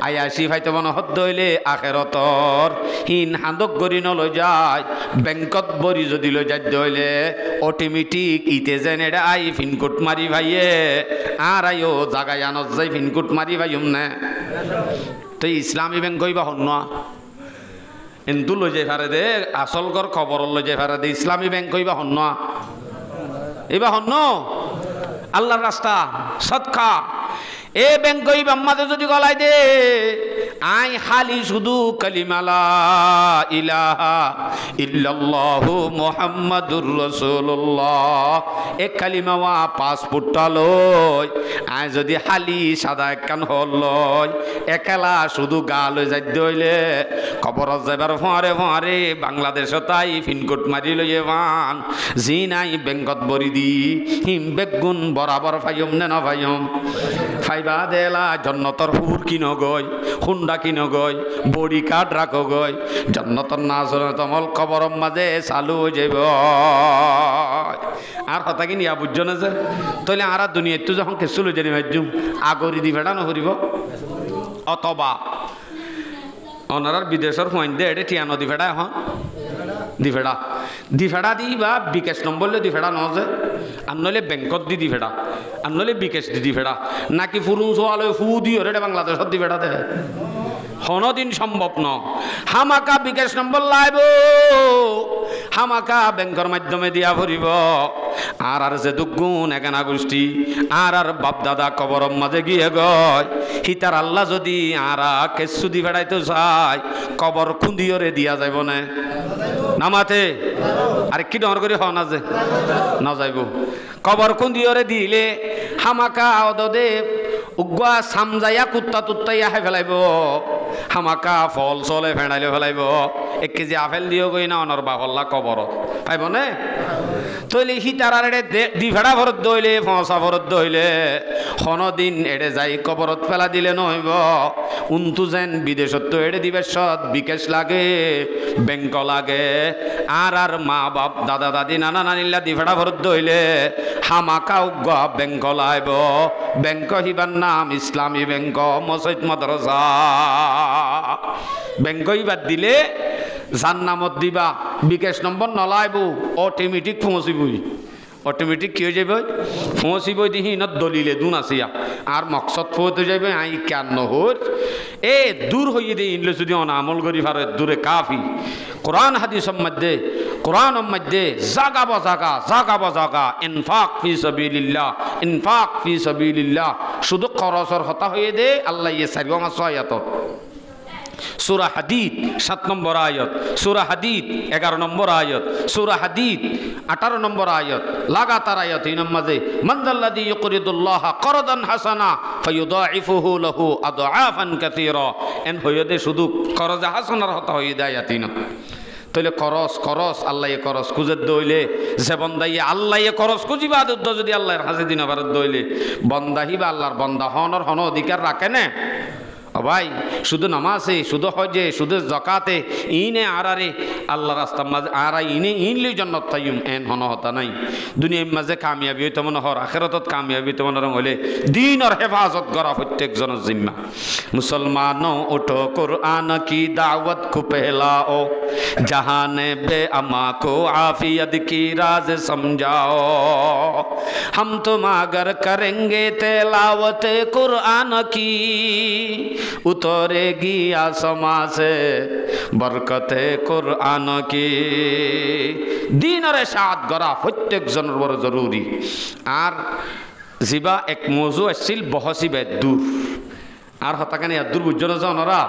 আয়াসি পাইতে মনে হদ দইলে আখেরতর হিন হাঁদক গরি নলৈ যায় বেংকত বরি যদি লৈ যাই দইলে অটোমেটিক ইতে যেন এটা আই ফিনকুট মারি ভাইয়ে আর আইও জাগায় আনত যাই ফিনকুট মারি ভাইম না তো ইসলামী ব্যাংক কইবা হন না এন্তু লৈ যাই ফারে দে আসল ঘর খবর লৈ যাই ফারে দে ইসলামী ব্যাংক কইবা হন না এবার হন আল্লাহর রাস্তা সৎকা এ ব্যাংক আমাদের যদি গলায় দে আই খালি শুধু কালিমালা ইলাহা ইল্লাল্লাহু মুহাম্মাদুর রাসূলুল্লাহ এ কালিমাওয়া পাসপোর্টটা লই আই যদি খালি সাদা একখান হল লই একেলা শুধু গা লই যাই দইলে কবরত যাইবার ফোঁয়ারে বাংলাদেশত তাই ফিনকোট মারি লইয়ে বান জি নাই বেংকত বরি দি হিম বেগুন বরাবর ফাইম নে ন ফাইবা দেলা জন্নতর হুর কিনো গই হুন্ডা কিনো গই বডি কার্ড রাখো গই জন্নতর না জনতমল কবরম মাঝে চালু হয়ে যাব আর কথা কি নিয়া বুঝছো না যে তাহলে আর দুনিয়াতে যখন কেসু লই জানি ভাজ্যুম আগরি দি ভেড়া নহরিব অথবা অনারার বিদেশের ফোন দে এটা ঠিয়া নদী ভেড়া এখন দিফেড়া দি বা বিকাশ নম্বর লে দিফেড়া নজে আর নইলে ব্যাংকত দি ফেড়া আর নইলে বিকাশ দি ফেড়া নাকি ফুরুং সোয়ালে ফু দি ওরে বাংলাদেশত দি ফেড়া দে হনদিন সম্ভব ন হামাকা বিকাশ নম্বর লাইব হামাকা ব্যাংকের মাধ্যমে দিয়া ভরিব আর আর যে দুগুণ একানা গোষ্ঠী আর আর বাপ দাদা কবরম মাঝে গিয়ে গয় হিতার আল্লাহ যদি আর কেসু দি ফেড়াইতে চায় কবর খুন্দিওরে দিয়া যাইব না নামাতে আরে কি ডর করে হওয়া না যে না যাইব কবর খুন্দিওরে দিলে হামাকা অদদে উগুয়া সামজাইয়া কুত্তা তুত্তাইয়া হে ফেলাইব হামাকা ফল চলে ফেনাইলে ফেলাইব 1 কেজি আপেল দিও গই না অনর বাহল্লা কবরত পাইব নে তৈলে হি তারার এড়ে দিভেড়া ভরত দইলে ফসা ভরত দইলে দিন এড়ে যাই কবরত ফেলা দিলে নইব উন্তু যেন বিদেশত তো এড়ে দিবে সৎ বিকেশ লাগে ব্যাংক লাগে আর মা বাপ দাদা দাদি নানা নানিল্লা দিভেড়া ভরত দইলে হামাকাও ব্যাংক লাইব ব্যাংক হিবার নাম ইসলামী ব্যাংক মসজিদ মাদ্রাসা ব্যাংক হিবার দিলে যার নামত দিবা বিকাশ নম্বর নলাইব অটোমেটিক পৌঁছিবই অটোমেটিক কি হয়ে যাবে পৌঁছিবই দিহি ন দলিলে দুন আসিয়া আর মকসদ পৌঁছে যাবে আই কেন নহর এ দূর হইয়ে দিয়ে ইনলে যদি অনামল করি ভারত দূরে কাফি কোরআন হাদিসের মধ্যে কোরআনের মধ্যে জাগা বজাগা ইনফাক ফি সাবিলিল্লাহ ইনফাক ফি সাবিলিল্লাহ শুধু খরচর হতা হয়ে দে আল্লাহ ইয়ে সারিও আমার সহায়ত সূরা হাদীদ 7 নম্বর আয়াত সূরা হাদীদ 11 নম্বর আয়াত সূরা হাদীদ 18 নম্বর আয়াত লাগাতার আয়াত এই নামাজে মানদাল্লাযী ইউকরিদুল্লাহ করদান হাসানা ফায়ুদাইফুহু লাহু আদআফান কাসীরা এন হইদে শুধু করজ হাসানার হতা হই দেয় আয়াতিনা তাইলে করস আল্লাহ করস খুঁজে দইলে যে বন্দাই আল্লাহ করস খুঁজিবা যদি আল্লাহর হাজে দিন আবার দইলে বন্দাহিবা আল্লাহর বন্দা হনর হন অধিকার রাখে না ভাই শুধু নামাজে শুধু হজে শুধু জকাতে ইনে আরারে আল্লাহ রাস্তার মাঝে আরা ইনে ইনলি জন্নত তাইম এন হন হতা নাই দুনিয়ার মাঝে কামিয়াবি হইতে মনে হর আখেরাতত কামিয়াবি হইতে মনে হলে দিনের হেফাজত করা প্রত্যেকজনের জিম্মা মুসলমানো ওঠো কুরআন কি দাওয়াত কো পেহলাও জাহানে বে আমা কো আফিয়ত কি রাজ সমঝাও हम तुम अगर करेंगे तिलावत कुरान की उतरेगी आसमां से बरकते कुरान की দিনের সাথ গড়া প্রত্যেকজনের বড় জরুরি আর জিবা এক মৌজু আসছিল বহসি বেদুর আর হতাকানি দূর বুঝছো না